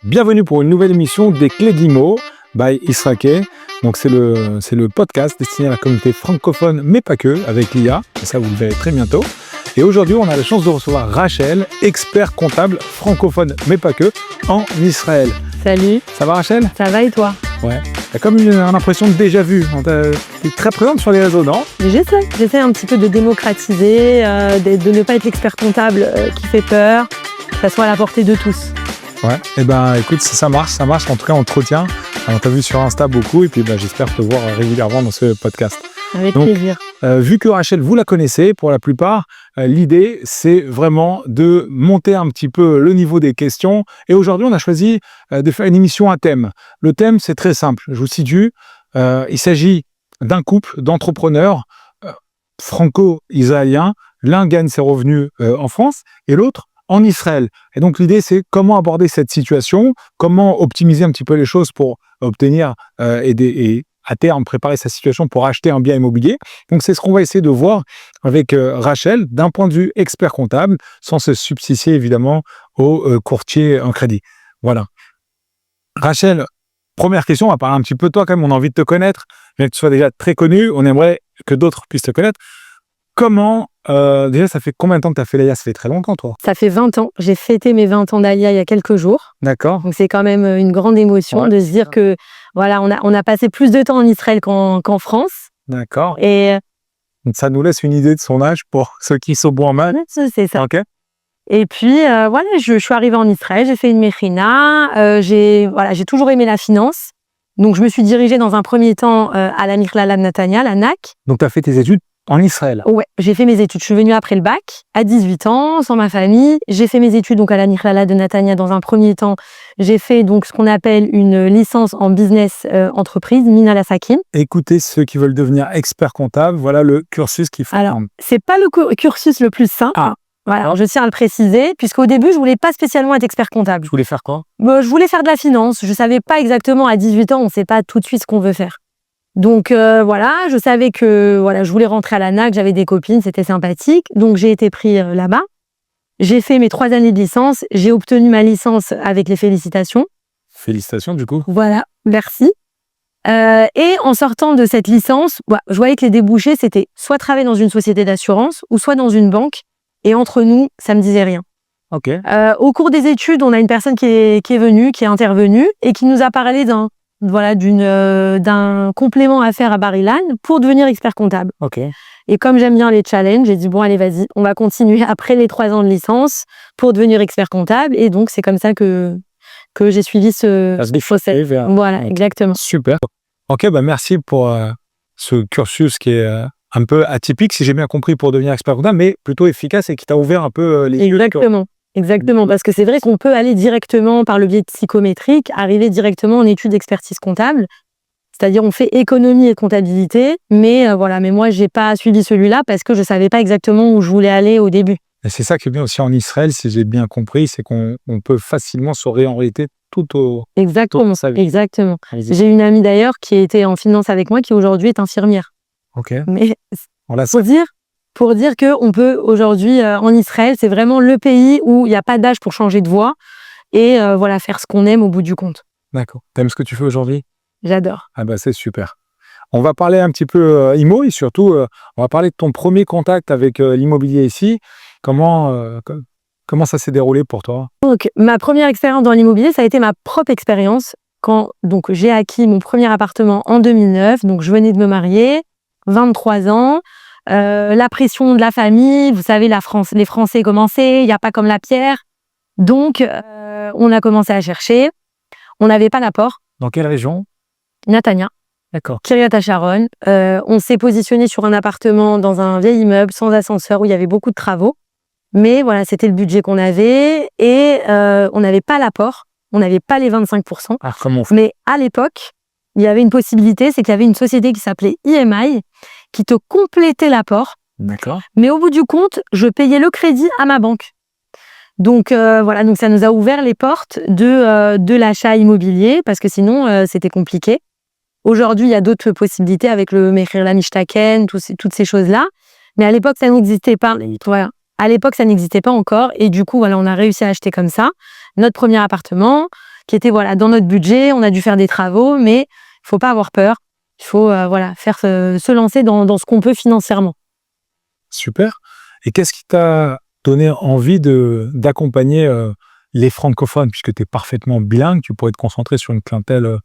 Bienvenue pour une nouvelle émission des Clés d'Imo by Israké. Donc c'est le podcast destiné à la communauté francophone, mais pas que, avec l'IA. Et ça, vous le verrez très bientôt. Et aujourd'hui, on a la chance de recevoir Rachel, expert comptable francophone, mais pas que, en Israël. Salut. Ça va, Rachel? Ça va et toi? Ouais. T'as comme une impression de déjà vu. T'es très présente sur les réseaux, non? J'essaie un petit peu de démocratiser, de ne pas être l'expert comptable qui fait peur, que ça soit à la portée de tous. Ouais, et ben écoute, ça marche, en tout cas on te retient. On t'a vu sur Insta beaucoup et puis j'espère te voir régulièrement dans ce podcast. Avec plaisir. Vu que Rachel, vous la connaissez pour la plupart, l'idée c'est vraiment de monter un petit peu le niveau des questions. Et aujourd'hui on a choisi de faire une émission à thème. Le thème c'est très simple, je vous situe. Il s'agit d'un couple d'entrepreneurs franco-israéliens. L'un gagne ses revenus en France et l'autre en Israël. Et donc l'idée c'est comment aborder cette situation, comment optimiser un petit peu les choses pour obtenir et à terme préparer sa situation pour acheter un bien immobilier. Donc c'est ce qu'on va essayer de voir avec Rachel d'un point de vue expert comptable, sans se substituer évidemment au courtier en crédit. Voilà. Rachel, première question, on va parler un petit peu de toi quand même, on a envie de te connaître, bien que tu sois déjà très connu, on aimerait que d'autres puissent te connaître. Comment, déjà, ça fait combien de temps que tu as fait l'AIA? Ça fait très longtemps, toi? Ça fait 20 ans. J'ai fêté mes 20 ans d'AIA il y a quelques jours. D'accord. Donc c'est quand même une grande émotion de se dire que voilà, on a passé plus de temps en Israël qu'en France. D'accord. Et donc ça nous laisse une idée de son âge pour ceux qui sont bons en maths. c'est ça. Ok. Et puis voilà, je suis arrivée en Israël, j'ai fait une Mechina, j'ai toujours aimé la finance. Donc je me suis dirigée dans un premier temps à la Mikhlala de Netanya, la NAC. Donc tu as fait tes études en Israël? Ouais, j'ai fait mes études. Je suis venue après le bac, à 18 ans, sans ma famille. J'ai fait mes études donc à la Mikhlala de Netanya dans un premier temps. J'ai fait donc ce qu'on appelle une licence en business entreprise, Minhal Asakim. Écoutez, ceux qui veulent devenir experts comptables, voilà le cursus qu'il faut prendre. C'est pas le cursus le plus simple. Ah. Voilà, alors je tiens à le préciser, puisqu'au début, je voulais pas spécialement être expert comptable. Tu voulais faire quoi? Je voulais faire de la finance. Je savais pas exactement à 18 ans, on sait pas tout de suite ce qu'on veut faire. Donc voilà, je savais que je voulais rentrer à la NAC, j'avais des copines, c'était sympathique. Donc j'ai été pris là-bas. J'ai fait mes 3 années de licence, j'ai obtenu ma licence avec les félicitations. Félicitations du coup. Voilà, merci. Et en sortant de cette licence, je voyais que les débouchés, c'était soit travailler dans une société d'assurance ou soit dans une banque. Et entre nous, ça me disait rien. Ok. Au cours des études, on a une personne qui est venue, qui est intervenue et qui nous a parlé d'un complément à faire à Bar-Ilan pour devenir expert comptable. Ok. Et comme j'aime bien les challenges, j'ai dit bon allez vas-y, on va continuer après les 3 ans de licence pour devenir expert comptable. Et donc c'est comme ça que j'ai suivi ce process. Voilà, exactement. Super. Ok, merci pour ce cursus qui est un peu atypique, si j'ai bien compris, pour devenir expert comptable, mais plutôt efficace et qui t'a ouvert un peu les yeux. Exactement, parce que c'est vrai qu'on peut aller directement par le biais de psychométrique, arriver directement en études d'expertise comptable. C'est-à-dire on fait économie et comptabilité, mais mais moi j'ai pas suivi celui-là parce que je savais pas exactement où je voulais aller au début. Et c'est ça qui est bien aussi en Israël, si j'ai bien compris, c'est qu'on peut facilement se réorienter tout au... Exactement. Allez-y. J'ai une amie d'ailleurs qui était en finance avec moi, qui aujourd'hui est infirmière. Ok. Mais On l'a... pour dire qu'on peut aujourd'hui, en Israël, c'est vraiment le pays où il n'y a pas d'âge pour changer de voie et faire ce qu'on aime au bout du compte. D'accord. T'aimes ce que tu fais aujourd'hui? J'adore. Ah c'est super. On va parler un petit peu IMO et surtout, on va parler de ton premier contact avec l'immobilier ici. Comment ça s'est déroulé pour toi? Donc, ma première expérience dans l'immobilier, ça a été ma propre expérience quand j'ai acquis mon premier appartement en 2009. Donc, je venais de me marier, 23 ans. La pression de la famille, vous savez, les Français commençaient, il n'y a pas comme la pierre. Donc, on a commencé à chercher. On n'avait pas l'apport. Dans quelle région? Netanya. D'accord. Kiryat HaSharon. On s'est positionné sur un appartement dans un vieil immeuble sans ascenseur où il y avait beaucoup de travaux. Mais voilà, c'était le budget qu'on avait et on n'avait pas l'apport. On n'avait pas les 25%. Ah, comment on fait? Mais à l'époque, il y avait une possibilité, c'est qu'il y avait une société qui s'appelait IMI qui te complétait l'apport. D'accord. Mais au bout du compte, je payais le crédit à ma banque. Donc donc ça nous a ouvert les portes de l'achat immobilier parce que sinon c'était compliqué. Aujourd'hui, il y a d'autres possibilités avec le Mechir Lamishtaken, toutes ces choses-là. Mais à l'époque, ça n'existait pas. Voilà. À l'époque, ça n'existait pas encore. Et du coup, on a réussi à acheter comme ça notre premier appartement. qui était voilà dans notre budget. On a dû faire des travaux, mais il faut pas avoir peur. Il faut voilà faire se lancer dans ce qu'on peut financièrement. Super. Et qu'est-ce qui t'a donné envie d'accompagner les francophones, puisque tu es parfaitement bilingue, tu pourrais te concentrer sur une clientèle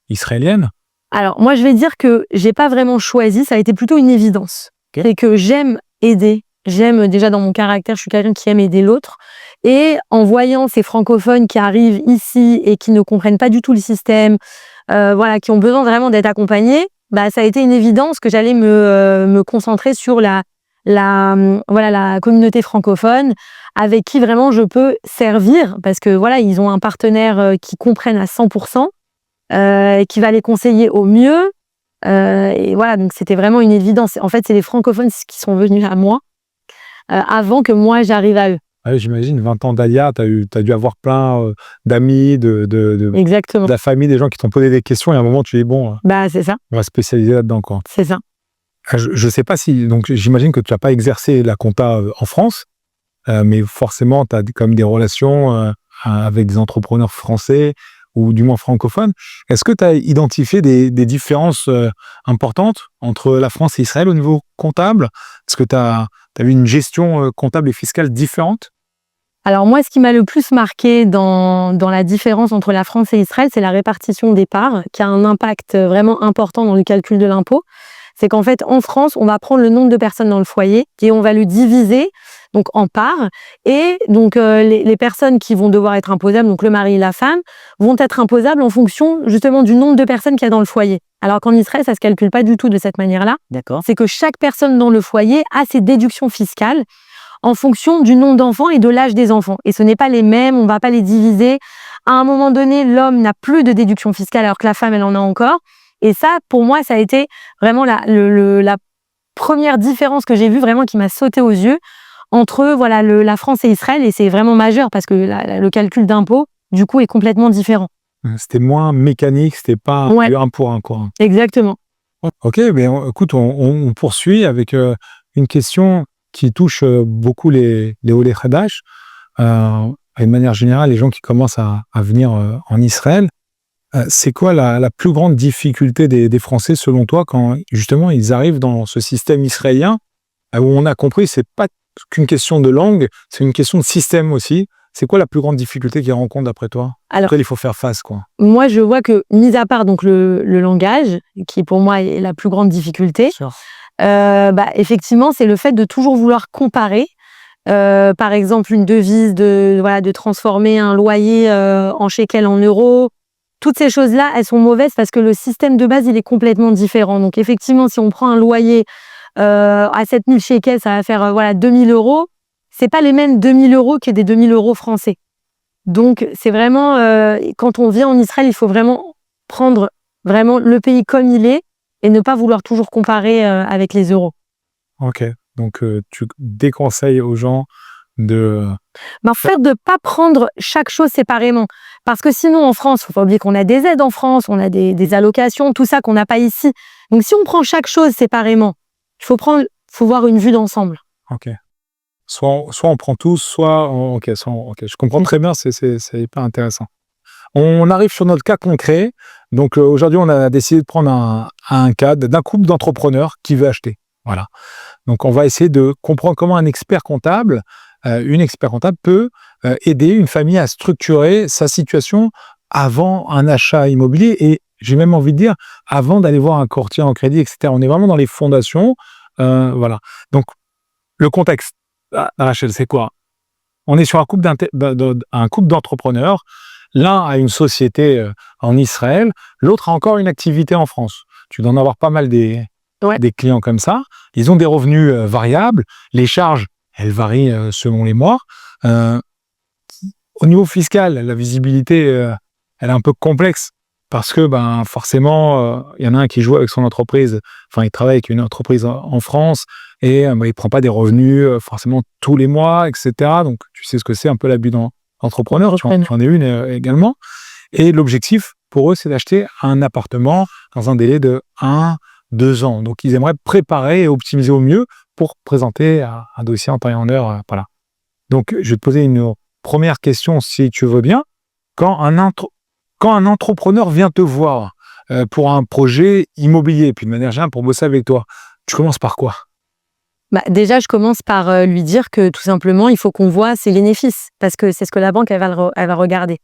israélienne? Alors moi, je vais dire que j'ai pas vraiment choisi, ça a été plutôt une évidence. Ok. C'est que j'aime aider, j'aime déjà dans mon caractère, je suis quelqu'un qui aime aider l'autre. Et en voyant ces francophones qui arrivent ici et qui ne comprennent pas du tout le système, voilà, qui ont besoin vraiment d'être accompagnés, bah ça a été une évidence que j'allais me concentrer sur voilà la communauté francophone avec qui vraiment je peux servir parce que voilà ils ont un partenaire qui comprenne à 100%. Qui va les conseiller au mieux. Et voilà, donc c'était vraiment une évidence. En fait, c'est les francophones qui sont venus à moi avant que moi j'arrive à eux. Ouais, j'imagine, 20 ans d'Alia, t'as dû avoir plein d'amis, de Exactement. la famille, des gens qui t'ont posé des questions, et à un moment, tu dis, bon, Bah, c'est ça, on va se spécialiser là-dedans, quoi. c'est ça. Je sais pas si, donc j'imagine que tu n'as pas exercé la compta en France, mais forcément, tu as quand même des relations avec des entrepreneurs français, ou du moins francophones. Est-ce que tu as identifié des différences importantes entre la France et Israël au niveau comptable? Est-ce que tu as eu une gestion comptable et fiscale différente? Alors moi, ce qui m'a le plus marqué dans la différence entre la France et Israël, c'est la répartition des parts, qui a un impact vraiment important dans le calcul de l'impôt. C'est qu'en fait, en France, on va prendre le nombre de personnes dans le foyer et on va le diviser donc en parts. Et donc les personnes qui vont devoir être imposables, donc le mari et la femme, vont être imposables en fonction justement du nombre de personnes qu'il y a dans le foyer. Alors qu'en Israël, ça se calcule pas du tout de cette manière-là. D'accord. C'est que chaque personne dans le foyer a ses déductions fiscales en fonction du nombre d'enfants et de l'âge des enfants. Et ce n'est pas les mêmes, on va pas les diviser. À un moment donné, l'homme n'a plus de déduction fiscale alors que la femme, elle en a encore. Et ça, pour moi, ça a été vraiment la première différence que j'ai vue, vraiment qui m'a sauté aux yeux entre voilà la France et Israël. Et c'est vraiment majeur parce que le calcul d'impôt, du coup, est complètement différent. C'était moins mécanique, c'était pas Ouais. du un pour un, quoi. Exactement. Ok, mais écoute, on poursuit avec une question qui touche beaucoup les Olé Khadash. De manière générale, les gens qui commencent à venir en Israël, c'est quoi la plus grande difficulté des Français, selon toi, quand justement ils arrivent dans ce système israélien, où on a compris, c'est pas qu'une question de langue, c'est une question de système aussi. C'est quoi la plus grande difficulté qu'ils rencontrent d'après toi? Alors, Auquel il faut faire face, quoi. moi, je vois que, mis à part donc le langage, qui pour moi est la plus grande difficulté, bah, effectivement, c'est le fait de toujours vouloir comparer. Par exemple, une devise, de transformer un loyer en shekel en euros. Toutes ces choses-là, elles sont mauvaises parce que le système de base, il est complètement différent. Donc, effectivement, si on prend un loyer à 7000 shekels, ça va faire 2000 euros. C'est pas les mêmes 2000 euros que des 2000 euros français. Donc, c'est vraiment, quand on vient en Israël, il faut vraiment prendre vraiment le pays comme il est et ne pas vouloir toujours comparer avec les euros. Ok, donc tu déconseilles aux gens de... En fait, de pas prendre chaque chose séparément. Parce que sinon, en France, faut pas oublier qu'on a des aides en France, on a des allocations, tout ça qu'on n'a pas ici. Donc, si on prend chaque chose séparément, faut voir une vue d'ensemble. Ok. Soit on prend tout, ok, je comprends très bien, c'est hyper intéressant. On arrive sur notre cas concret. Donc aujourd'hui, on a décidé de prendre un cas d'un couple d'entrepreneurs qui veut acheter. Voilà. Donc on va essayer de comprendre comment un expert comptable, une expert comptable peut aider une famille à structurer sa situation avant un achat immobilier et j'ai même envie de dire avant d'aller voir un courtier en crédit, etc. On est vraiment dans les fondations. Voilà. Donc le contexte, Rachel, c'est quoi? On est sur un couple d'entrepreneurs. L'un a une société en Israël, l'autre a encore une activité en France. Tu dois en avoir pas mal des clients comme ça. Ils ont des revenus variables. Les charges, elles varient selon les mois. Au niveau fiscal, la visibilité, elle est un peu complexe parce que forcément, il y en a un qui joue avec son entreprise, il travaille avec une entreprise en France et il ne prend pas des revenus forcément tous les mois, etc. Donc, tu sais ce que c'est un peu l'abus d'entrepreneur, tu en es une également. Et l'objectif pour eux, c'est d'acheter un appartement dans un délai de 1-2 ans. Donc, ils aimeraient préparer et optimiser au mieux pour présenter un dossier en temps et en heure. Voilà. Donc, je vais te poser une première question, si tu veux bien. Quand quand un entrepreneur vient te voir pour un projet immobilier, puis de manière générale pour bosser avec toi, tu commences par quoi? Déjà, je commence par lui dire que tout simplement, il faut qu'on voit ses bénéfices, parce que c'est ce que la banque, elle va regarder.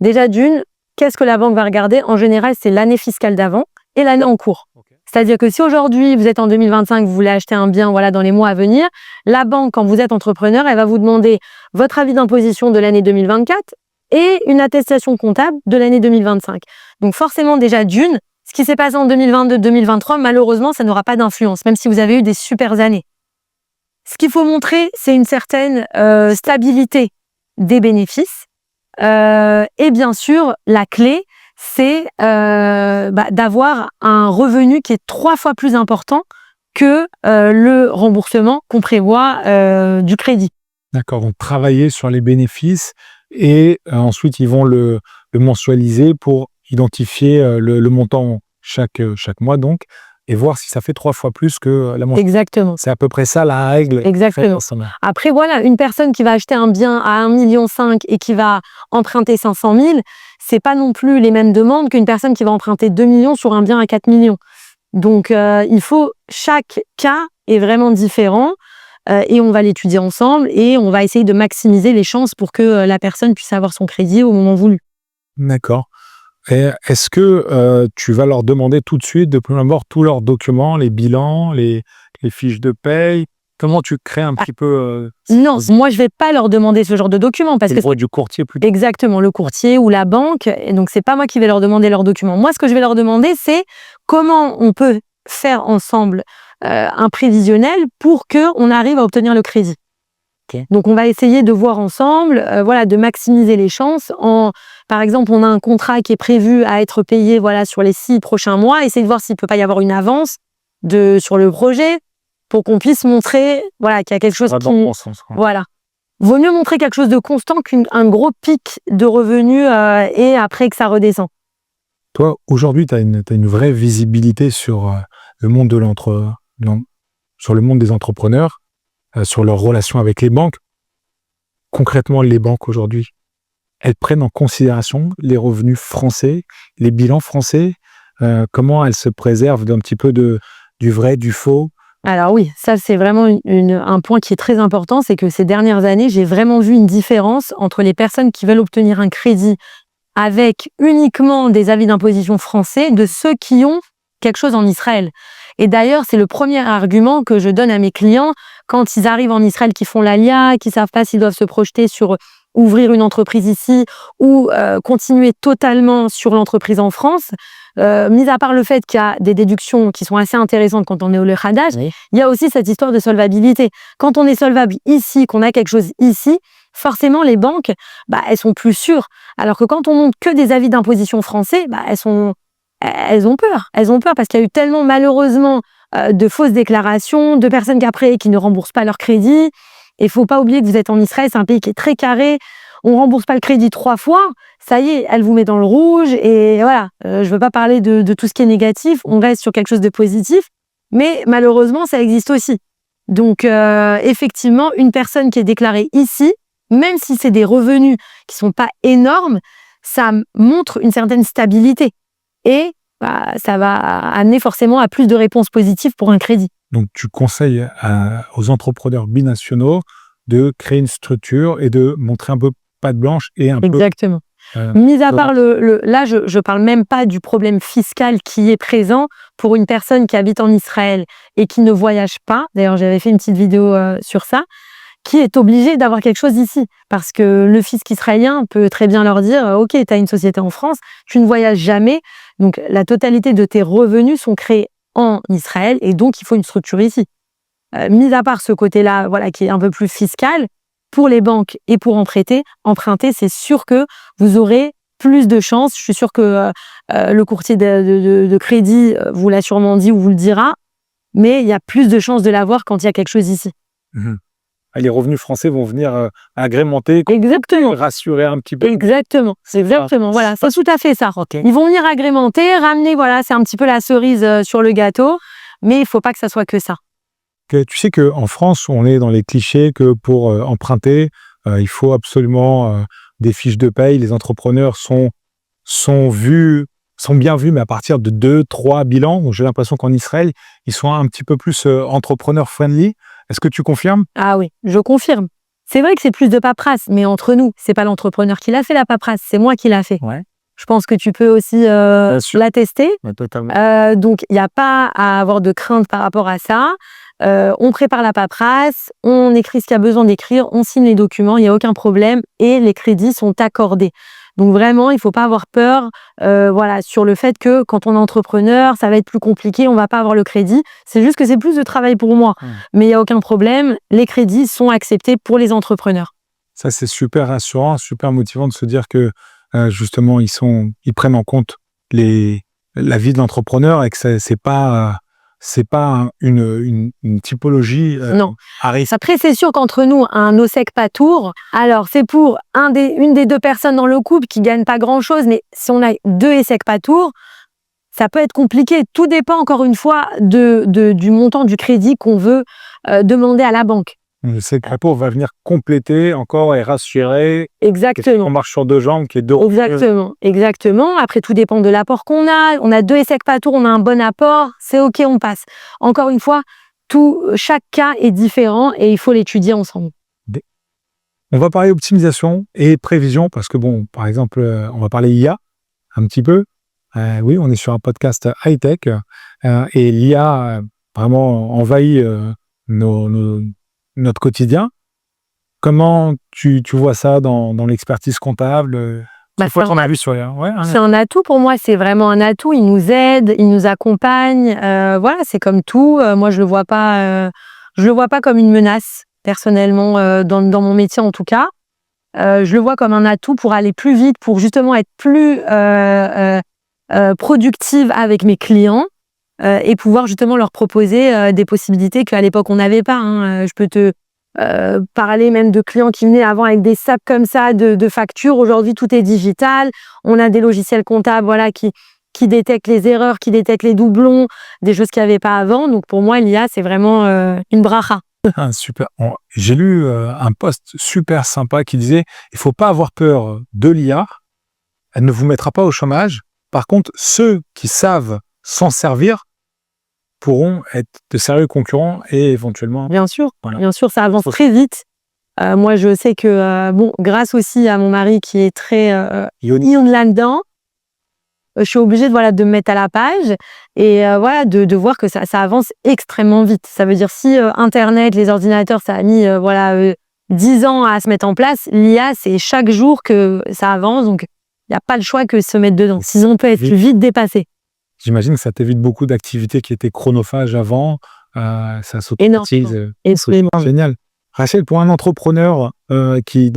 Déjà d'une, qu'est-ce que la banque va regarder? En général, c'est l'année fiscale d'avant et l'année en cours. Okay. C'est-à-dire que si aujourd'hui, vous êtes en 2025, vous voulez acheter un bien dans les mois à venir, la banque, quand vous êtes entrepreneur, elle va vous demander votre avis d'imposition de l'année 2024 et une attestation comptable de l'année 2025. Donc forcément, déjà d'une, ce qui s'est passé en 2022-2023, malheureusement, ça n'aura pas d'influence, même si vous avez eu des super années. Ce qu'il faut montrer, c'est une certaine stabilité des bénéfices. Et bien sûr, la clé, c'est d'avoir un revenu qui est 3 fois plus important que le remboursement qu'on prévoit du crédit. D'accord, donc travailler sur les bénéfices et ensuite ils vont le mensualiser pour identifier le montant chaque mois donc, et voir si ça fait 3 fois plus que la mensualité. Exactement. C'est à peu près ça la règle. Exactement. Après, voilà, une personne qui va acheter un bien à 1,5 million et qui va emprunter 500 000, c'est pas non plus les mêmes demandes qu'une personne qui va emprunter 2 millions sur un bien à 4 millions. Donc, chaque cas est vraiment différent et on va l'étudier ensemble et on va essayer de maximiser les chances pour que la personne puisse avoir son crédit au moment voulu. D'accord. Et est-ce que tu vas leur demander tout de suite, de prime abord, tous leurs documents, les bilans, les fiches de paye? Comment tu crées un petit peu Non, moi je vais pas leur demander ce genre de documents parce que c'est du courtier plutôt. Exactement, le courtier ou la banque, et donc c'est pas moi qui vais leur demander leurs documents. Moi, ce que je vais leur demander, c'est comment on peut faire ensemble un prévisionnel pour que on arrive à obtenir le crédit. Okay. Donc on va essayer de voir ensemble, de maximiser les chances. Par exemple, on a un contrat qui est prévu à être payé sur les 6 prochains mois. Essayer de voir s'il peut pas y avoir une avance sur le projet pour qu'on puisse montrer qu'il y a quelque chose qui... Voilà. Vaut mieux montrer quelque chose de constant qu'un gros pic de revenus et après que ça redescend. Toi, aujourd'hui, tu as une vraie visibilité sur le monde sur le monde des entrepreneurs, sur leurs relations avec les banques. Concrètement, les banques aujourd'hui, elles prennent en considération les revenus français, les bilans français. Comment elles se préservent d'un petit peu du vrai, du faux? Alors oui, ça c'est vraiment un point qui est très important, c'est que ces dernières années, j'ai vraiment vu une différence entre les personnes qui veulent obtenir un crédit avec uniquement des avis d'imposition français de ceux qui ont quelque chose en Israël. Et d'ailleurs, c'est le premier argument que je donne à mes clients quand ils arrivent en Israël, qui font l'ALIA, qui savent pas s'ils doivent se projeter sur ouvrir une entreprise ici ou continuer totalement sur l'entreprise en France. Mis à part le fait qu'il y a des déductions qui sont assez intéressantes quand on est au Lechadaj, oui. Il y a aussi cette histoire de solvabilité. Quand on est solvable ici, qu'on a quelque chose ici, forcément les banques, elles sont plus sûres. Alors que quand on montre que des avis d'imposition français, elles ont peur. Elles ont peur parce qu'il y a eu tellement malheureusement de fausses déclarations, de personnes qui ne remboursent pas leur crédit. Et il faut pas oublier que vous êtes en Israël, c'est un pays qui est très carré. On rembourse pas le crédit 3 fois, ça y est, elle vous met dans le rouge. Et voilà, je veux pas parler de tout ce qui est négatif, on reste sur quelque chose de positif. Mais malheureusement, ça existe aussi. Donc, effectivement, une personne qui est déclarée ici, même si c'est des revenus qui sont pas énormes, ça montre une certaine stabilité. Et ça va amener forcément à plus de réponses positives pour un crédit. Donc, tu conseilles aux entrepreneurs binationaux de créer une structure et de montrer un peu patte blanche et un Exactement. peu... Mis à part là, je parle même pas du problème fiscal qui est présent pour une personne qui habite en Israël et qui ne voyage pas. D'ailleurs, j'avais fait une petite vidéo sur ça, qui est obligée d'avoir quelque chose ici. Parce que le fisc israélien peut très bien leur dire « Ok, tu as une société en France, tu ne voyages jamais. » Donc, la totalité de tes revenus sont créés en Israël et donc, il faut une structure ici. Mis à part ce côté-là, qui est un peu plus fiscal, pour les banques et pour emprunter, c'est sûr que vous aurez plus de chances. Je suis sûre que le courtier de crédit vous l'a sûrement dit ou vous le dira, mais il y a plus de chances de l'avoir quand il y a quelque chose ici. Mmh. Les revenus français vont venir agrémenter, exactement, rassurer un petit peu. Exactement, c'est exactement. Voilà, c'est tout à fait ça. Okay. Ils vont venir agrémenter, ramener, c'est un petit peu la cerise sur le gâteau, mais il faut pas que ça soit que ça. Tu sais qu'en France, on est dans les clichés que pour emprunter, il faut absolument des fiches de paye. Les entrepreneurs sont sont bien vus, mais à partir de 2-3 bilans. Donc, j'ai l'impression qu'en Israël, ils sont un petit peu plus entrepreneur-friendly. Est-ce que tu confirmes? Ah oui, je confirme. C'est vrai que c'est plus de paperasse, mais entre nous, c'est pas l'entrepreneur qui l'a fait la paperasse, c'est moi qui l'a fait. Ouais. Je pense que tu peux aussi l'attester. Ouais, totalement. Donc, il n'y a pas à avoir de crainte par rapport à ça. On prépare la paperasse, on écrit ce qu'il y a besoin d'écrire, on signe les documents, il n'y a aucun problème et les crédits sont accordés. Donc vraiment, il ne faut pas avoir peur sur le fait que quand on est entrepreneur, ça va être plus compliqué, on ne va pas avoir le crédit. C'est juste que c'est plus de travail pour moi. Mais il n'y a aucun problème, les crédits sont acceptés pour les entrepreneurs. Ça, c'est super rassurant, super motivant de se dire que justement, ils prennent en compte la vie de l'entrepreneur et que c'est pas une typologie Non. à risque. Après, c'est sûr qu'entre nous, un OSEC Patour, alors c'est pour une des deux personnes dans le couple qui gagne pas grand-chose, mais si on a 2 ESSEC Patour, ça peut être compliqué. Tout dépend encore une fois du montant du crédit qu'on veut demander à la banque. Le OSEC Patour va venir compléter encore et rassurer. Exactement. On marche sur 2 jambes, qui est 2. Exactement. Après, tout dépend de l'apport qu'on a. On a 2 ESSEC Patour, on a un bon apport, c'est OK, on passe. Encore une fois, chaque cas est différent et il faut l'étudier ensemble. On va parler optimisation et prévision parce que, bon, par exemple, on va parler IA un petit peu. Oui, on est sur un podcast high-tech et l'IA vraiment envahit notre quotidien. Comment tu vois ça dans l'expertise comptable? C'est quoi ton avis sur l'IA? C'est un atout pour moi, c'est vraiment un atout. Il nous aide, il nous accompagne. C'est comme tout. Moi, je le vois pas comme une menace personnellement dans mon métier en tout cas. Je le vois comme un atout pour aller plus vite, pour justement être plus productive avec mes clients et pouvoir justement leur proposer des possibilités qu'à l'époque on n'avait pas. Je peux te parler même de clients qui venaient avant avec des sacs comme ça de factures. Aujourd'hui, tout est digital. On a des logiciels comptables qui détectent les erreurs, qui détectent les doublons, des choses qu'il n'y avait pas avant. Donc pour moi, l'IA, c'est vraiment une bracha. Super. J'ai lu un post super sympa qui disait il faut pas avoir peur de l'IA, elle ne vous mettra pas au chômage. Par contre, ceux qui savent s'en servir pourront être de sérieux concurrents et éventuellement... Bien sûr, voilà. Bien sûr, ça avance très vite. Moi, je sais que, grâce aussi à mon mari qui est très ion là-dedans, je suis obligée de me mettre à la page et de voir que ça avance extrêmement vite. Ça veut dire si Internet, les ordinateurs, ça a mis 10 ans à se mettre en place, l'IA, c'est chaque jour que ça avance. Donc, il n'y a pas le choix que de se mettre dedans. Sinon, on peut être vite dépassé. J'imagine que ça t'évite beaucoup d'activités qui étaient chronophages avant. Ça s'automatise. Énormément. Génial. Rachel, pour un entrepreneur qui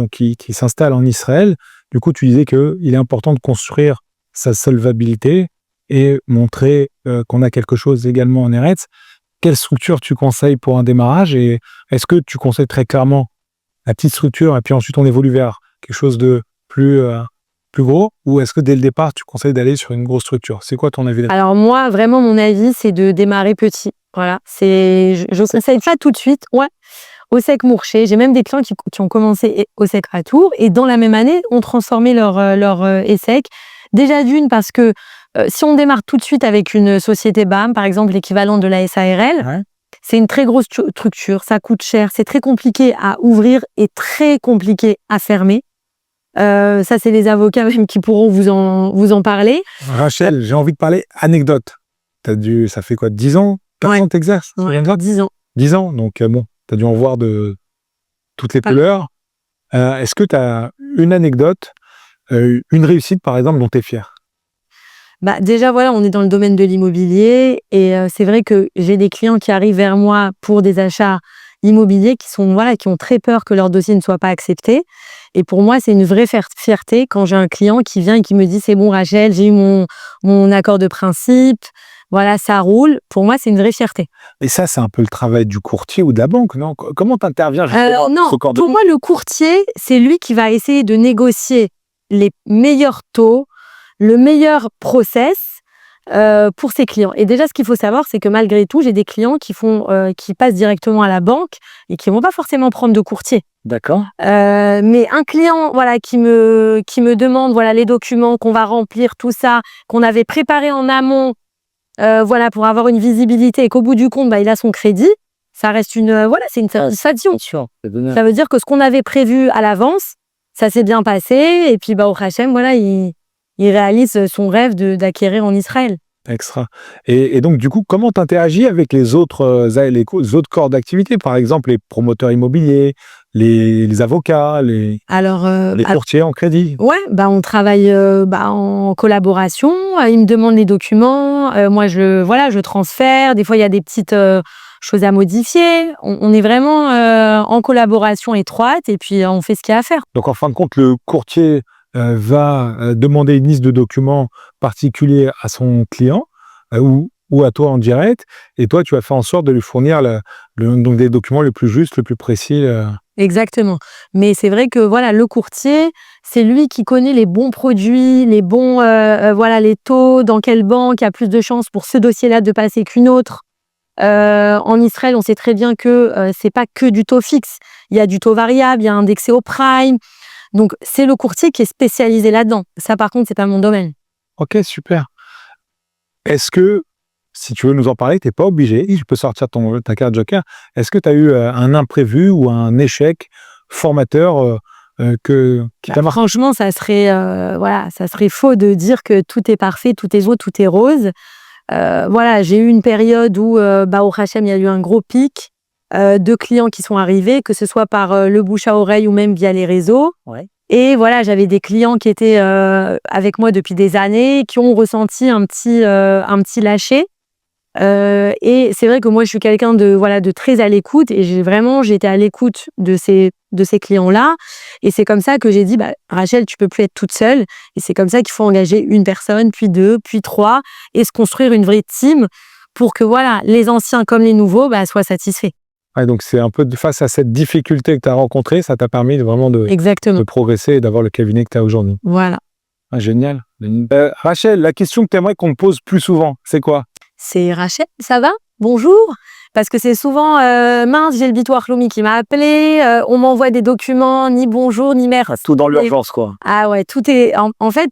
s'installe en Israël, du coup, tu disais qu'il est important de construire sa solvabilité et montrer qu'on a quelque chose également en Eretz. Quelle structure tu conseilles pour un démarrage et est-ce que tu conseilles très clairement la petite structure et puis ensuite on évolue vers quelque chose de plus gros ou est-ce que dès le départ tu conseilles d'aller sur une grosse structure? C'est quoi ton avis là-dessus? Alors moi, vraiment, mon avis, c'est de démarrer petit. Voilà, je ne conseille pas tout de suite. Ouais. OSEC Mourché, j'ai même des clients qui ont commencé OSEC Patour et dans la même année ont transformé leur ESSEC. Déjà d'une parce que si on démarre tout de suite avec une société BAM, par exemple l'équivalent de la SARL, c'est une très grosse structure, ça coûte cher, c'est très compliqué à ouvrir et très compliqué à fermer. Ça, c'est les avocats même qui pourront vous en parler. Rachel, j'ai envie de parler anecdote. Ça fait quoi, 10 ans? 15 ans que t'exerces? 10 ans. 10 ans, donc t'as dû en voir de toutes les couleurs. Est-ce que t'as une anecdote, une réussite par exemple dont t'es fière? Déjà, on est dans le domaine de l'immobilier et c'est vrai que j'ai des clients qui arrivent vers moi pour des achats immobiliers qui ont très peur que leur dossier ne soit pas accepté. Et pour moi, c'est une vraie fierté quand j'ai un client qui vient et qui me dit « C'est bon, Rachel, j'ai eu mon accord de principe, voilà, ça roule ». Pour moi, c'est une vraie fierté. Et ça, c'est un peu le travail du courtier ou de la banque, non? Comment tu interviens? Non, pour moi, le courtier, c'est lui qui va essayer de négocier les meilleurs taux, le meilleur process, pour ses clients. Et déjà, ce qu'il faut savoir, c'est que malgré tout, j'ai des clients qui passent directement à la banque et qui vont pas forcément prendre de courtier. D'accord. Mais un client, voilà, qui me demande, voilà, les documents qu'on va remplir, tout ça, qu'on avait préparé en amont, voilà, pour avoir une visibilité et qu'au bout du compte, bah, il a son crédit. Ça reste c'est une satisfaction. Sûr. Ça donne Ça veut dire que ce qu'on avait prévu à l'avance, ça s'est bien passé. Et puis, bah, au Hachem, voilà, il réalise son rêve d'acquérir en Israël. Extra. Et donc, du coup, comment tu interagis avec les autres corps d'activité, par exemple les promoteurs immobiliers, les avocats, les Alors, courtiers en crédit? ouais, bah, on travaille en collaboration. Ils me demandent les documents. Moi, je transfère. Des fois, il y a des petites choses à modifier. On est vraiment en collaboration étroite et puis on fait ce qu'il y a à faire. Donc, en fin de compte, le courtier va demander une liste de documents particuliers à son client ou à toi en direct, et toi, tu vas faire en sorte de lui fournir donc des documents les plus justes, les plus précis. Exactement. Mais c'est vrai que voilà, le courtier, c'est lui qui connaît les bons produits, les bons les taux, dans quelle banque il y a plus de chances pour ce dossier-là de passer qu'une autre. En Israël, on sait très bien que c'est pas que du taux fixe. Il y a du taux variable, il y a indexé au prime. Donc, c'est le courtier qui est spécialisé là-dedans. Ça, par contre, c'est pas mon domaine. Ok, super. Est-ce que, si tu veux nous en parler, tu n'es pas obligé, je peux sortir ta carte Joker. Est-ce que tu as eu un imprévu ou un échec formateur qui t'a marqué? Franchement, ça serait faux de dire que tout est parfait, tout est beau, tout est rose. J'ai eu une période où, au Hachem, il y a eu un gros pic de clients qui sont arrivés, que ce soit par le bouche à oreille ou même via les réseaux. Ouais. Et voilà, j'avais des clients qui étaient avec moi depuis des années, qui ont ressenti un petit lâcher. Et c'est vrai que moi, je suis quelqu'un de très à l'écoute et j'ai été à l'écoute de ces clients-là. Et c'est comme ça que j'ai dit, Rachel, tu peux plus être toute seule. Et c'est comme ça qu'il faut engager une personne, puis deux, puis trois, et se construire une vraie team pour que voilà, les anciens comme les nouveaux soient satisfaits. Ouais, donc c'est un peu face à cette difficulté que tu as rencontrée, ça t'a permis vraiment de Exactement. progresser et d'avoir le cabinet que tu as aujourd'hui. Voilà. Ah, génial. Rachel, la question que tu aimerais qu'on te pose plus souvent, c'est quoi? C'est Rachel, ça va? Bonjour. Parce que c'est souvent mince, j'ai le Bitoire Lomi qui m'a appelé, on m'envoie des documents, ni bonjour, ni merci. Tout dans l'urgence, quoi. Ah ouais, tout est. En fait,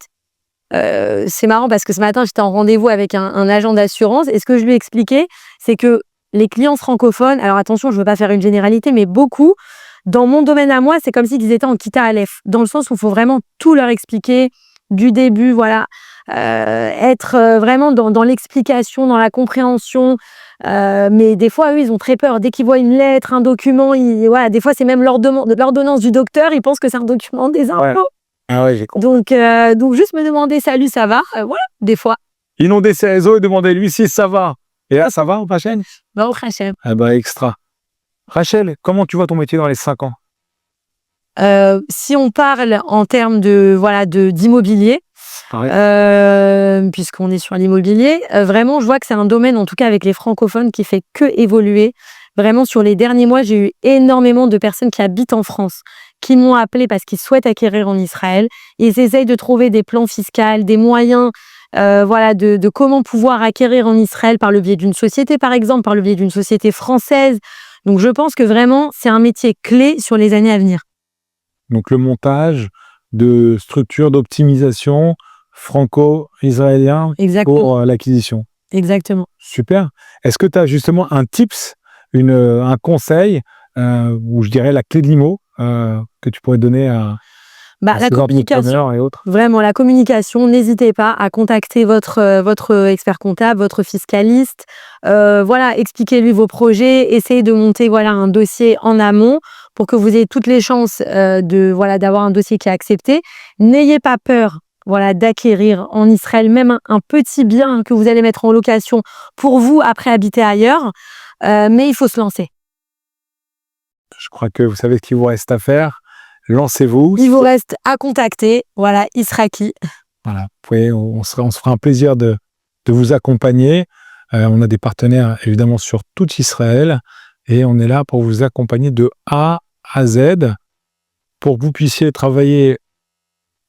c'est marrant parce que ce matin, j'étais en rendez-vous avec un agent d'assurance et ce que je lui ai expliqué, c'est que les clients francophones, alors attention, je ne veux pas faire une généralité, mais beaucoup, dans mon domaine à moi, c'est comme s'ils étaient en kita Aleph, dans le sens où il faut vraiment tout leur expliquer du début, voilà, être vraiment dans l'explication, dans la compréhension. Mais des fois, eux, ils ont très peur. Dès qu'ils voient une lettre, un document, des fois, c'est même l'ordonnance du docteur, ils pensent que c'est un document des impôts. Ouais. Ah ouais, j'ai compris. Donc juste me demander, salut, ça va? Voilà, des fois. Inonder ses réseaux et demander lui si ça va. Et là, ça va, Rachel? Au Hachem. Ah bah, extra. Rachel, comment tu vois ton métier dans les 5 ans? Si on parle en termes d'immobilier, puisqu'on est sur l'immobilier, vraiment, je vois que c'est un domaine, en tout cas avec les francophones, qui fait que évoluer. Vraiment, sur les derniers mois, j'ai eu énormément de personnes qui habitent en France, qui m'ont appelé parce qu'ils souhaitent acquérir en Israël. Ils essayent de trouver des plans fiscaux, des moyens de comment pouvoir acquérir en Israël par le biais d'une société, par exemple, par le biais d'une société française. Donc, je pense que vraiment, c'est un métier clé sur les années à venir. Donc, le montage de structures d'optimisation franco-israélien pour l'acquisition. Exactement. Super. Est-ce que tu as justement un tips, un conseil, ou je dirais la clé de l'IMO que tu pourrais donner à la communication et autres? Vraiment, la communication, n'hésitez pas à contacter votre expert comptable, votre fiscaliste. Expliquez-lui vos projets, essayez de monter un dossier en amont pour que vous ayez toutes les chances d'avoir un dossier qui est accepté. N'ayez pas peur d'acquérir en Israël même un petit bien que vous allez mettre en location pour vous après habiter ailleurs. Mais il faut se lancer. Je crois que vous savez ce qu'il vous reste à faire. Lancez-vous. Il vous reste à contacter. Voilà, Israki. Voilà, on se fera un plaisir de vous accompagner. On a des partenaires évidemment sur tout Israël et on est là pour vous accompagner de A à Z pour que vous puissiez travailler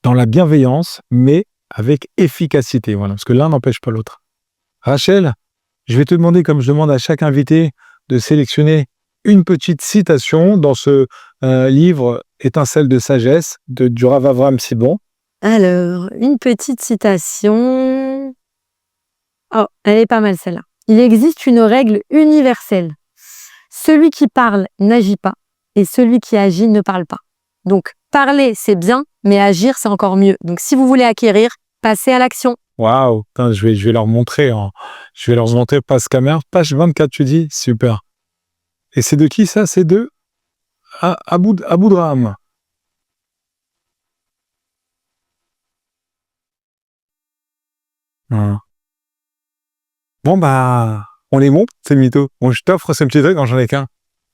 dans la bienveillance, mais avec efficacité. Voilà, parce que l'un n'empêche pas l'autre. Rachel, je vais te demander, comme je demande à chaque invité, de sélectionner une petite citation dans ce livre Étincelle de sagesse du Rav Avraham Sibon. Alors, une petite citation. Oh, elle est pas mal celle-là. Il existe une règle universelle. Celui qui parle n'agit pas et celui qui agit ne parle pas. Donc, parler, c'est bien, mais agir, c'est encore mieux. Donc, si vous voulez acquérir, passez à l'action. Waouh, je vais leur montrer. Je vais leur montrer Pascamer, page 24, tu dis. Super. Et c'est de qui ça? C'est de Abudraham. Voilà. Bon, bah, on est bon, c'est le mytho. Bon, je t'offre ce petit truc quand j'en ai qu'un.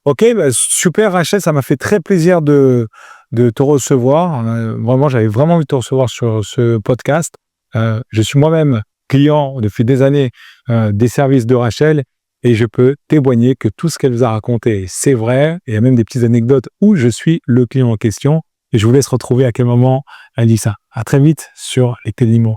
Ok, bah, super Rachel, ça m'a fait très plaisir de te recevoir. Vraiment, j'avais vraiment envie de te recevoir sur ce podcast. Je suis moi-même client depuis des années des services de Rachel et je peux témoigner que tout ce qu'elle vous a raconté, c'est vrai. Et il y a même des petites anecdotes où je suis le client en question. Et je vous laisse retrouver à quel moment elle dit ça. À très vite sur les Clés d'Imo.